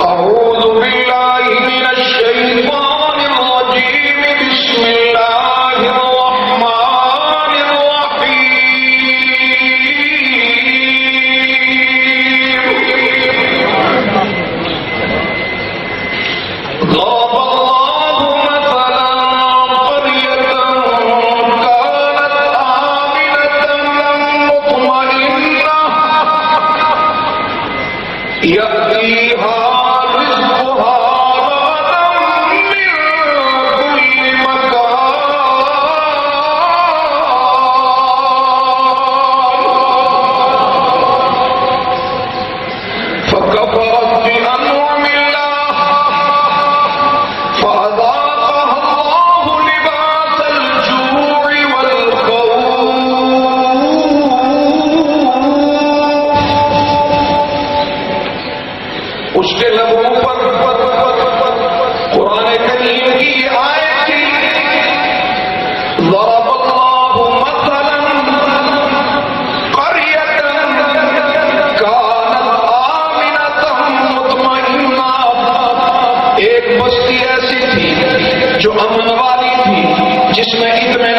أعوذ بالله من الشيطان الرجيم بسم الله الرحمن الرحيم ضرب الله مثلا قرية كانت آمنة مطمئنة يأتيها رزقها رغدا من كل مكان فكفرت بأنعم الله فأذاقها الله لباس الجوع والخوف. اس کے لبوں پر قرآن کریم کی آیت تھی ضرب اللہ مثلا قریۃ کانت آمنۃ مطمئنہ. ایک بستی ایسی تھی جو امن والی تھی، جس میں اطمینان